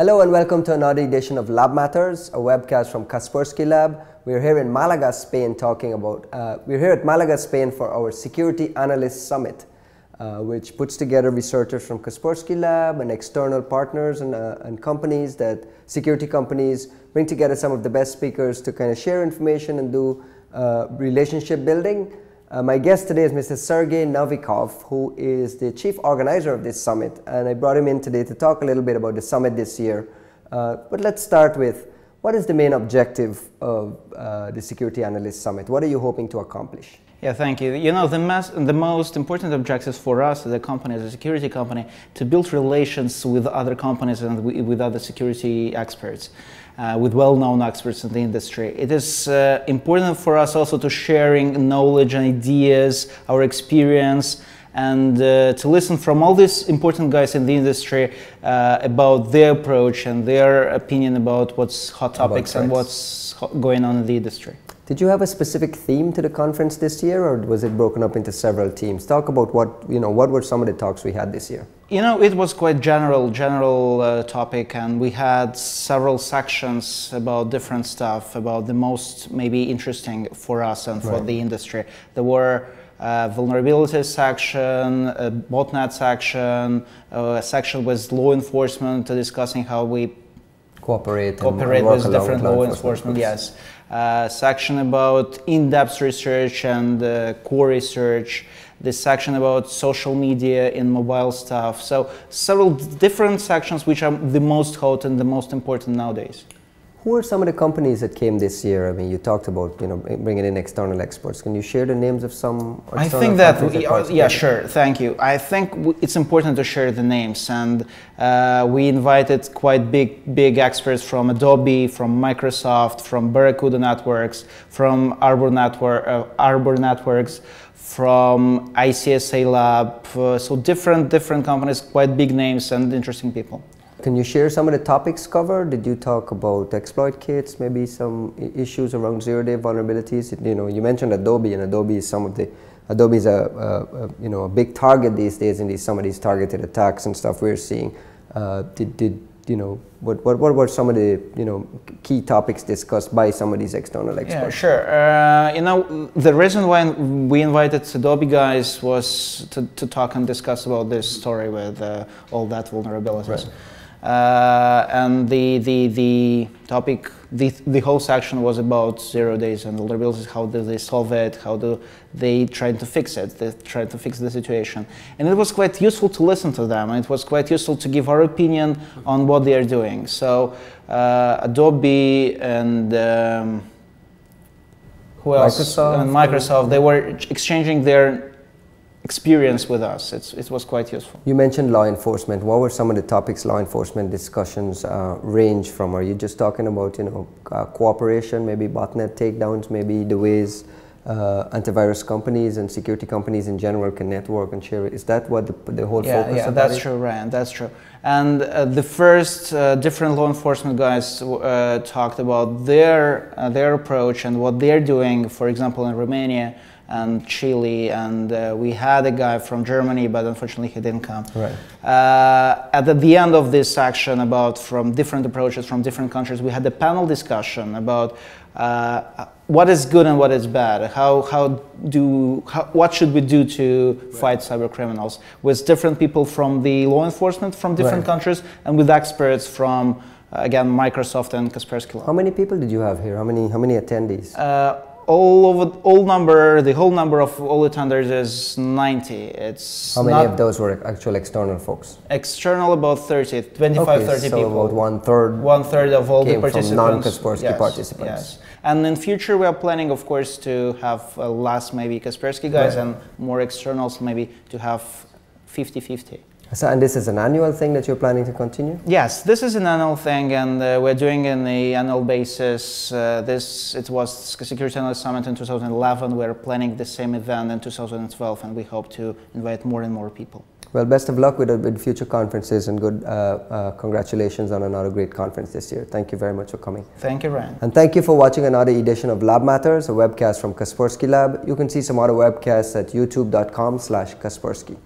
Hello and welcome to another edition of Lab Matters, a webcast from Kaspersky Lab. We're here in Malaga, Spain we're here at Malaga, Spain for our Security Analyst Summit, which puts together researchers from Kaspersky Lab and external partners and companies security companies bring together some of the best speakers to kind of share information and do relationship building. My guest today is Mr. Sergey Novikov, who is the chief organizer of this summit, and I brought him in today to talk a little bit about the summit this year. But let's start with, what is the main objective of the Security Analyst Summit? What are you hoping to accomplish? Yeah, thank you. You know, the most important objectives for us as a company, as a security company, to build relations with other companies and with other security experts, with well-known experts in the industry. It is important for us also to sharing knowledge and ideas, our experience, and to listen from all these important guys in the industry about their approach and their opinion about what's hot topics and what's going on in the industry. Did you have a specific theme to the conference this year, or was it broken up into several teams? Talk about what were some of the talks we had this year? You know, it was quite general topic, and we had several sections about different stuff, about the most maybe interesting for us and for the industry. There were vulnerabilities section, a botnet section, a section with law enforcement discussing how we cooperate with different law enforcement. Yes. Section about in-depth research and core research, this section about social media in mobile stuff. So several different sections which are the most hot and the most important nowadays. Who are some of the companies that came this year? I mean, you talked about bringing in external experts. Can you share the names of some external companies? Yeah, sure. Thank you. I think it's important to share the names, and we invited quite big experts from Adobe, from Microsoft, from Barracuda Networks, from Arbor Networks, from ICSA Lab. So different companies, quite big names and interesting people. Can you share some of the topics covered? Did you talk about exploit kits, maybe some issues around zero-day vulnerabilities? You mentioned Adobe, and Adobe is a big target these days in some of these targeted attacks and stuff we're seeing. What were some of the key topics discussed by some of these external experts? Yeah, sure. The reason why we invited Adobe guys was to talk and discuss about this story with all that vulnerabilities. Right. And the topic, the whole section was about 0 days and vulnerabilities. How do they solve it? How do they try to fix it? They try to fix the situation. And it was quite useful to listen to them. And it was quite useful to give our opinion on what they are doing. So Adobe and who else? Microsoft. They were exchanging their experience with us. It was quite useful. You mentioned law enforcement. What were some of the topics law enforcement discussions range from? Are you just talking about cooperation, maybe botnet takedowns, maybe the ways antivirus companies and security companies in general can network and share it? Is that what the whole focus of that is? Yeah, that's true, Ryan. That's true. And the first different law enforcement guys talked about their approach and what they're doing, for example, in Romania and Chile, and we had a guy from Germany, but unfortunately he didn't come. Right. At the end of this section from different approaches from different countries, we had a panel discussion about what is good and what is bad. What should we do to fight cyber criminals, with different people from the law enforcement from different countries, and with experts from again Microsoft and Kaspersky. How many people did you have here? How many attendees? The whole number of all attenders is 90. How many of those were actual external folks? External, about 30, 25, 30 so people. About one-third. One-third of all the participants. From non-Kaspersky participants. Yes. And in future, we are planning, of course, to have less maybe Kaspersky guys and more externals, maybe to have 50-50. So, and this is an annual thing that you're planning to continue? Yes, this is an annual thing, and we're doing it on an annual basis. It was Security Analyst Summit in 2011. We're planning the same event in 2012, and we hope to invite more and more people. Well, best of luck with future conferences, and good congratulations on another great conference this year. Thank you very much for coming. Thank you, Ryan. And thank you for watching another edition of Lab Matters, a webcast from Kaspersky Lab. You can see some other webcasts at youtube.com/Kaspersky.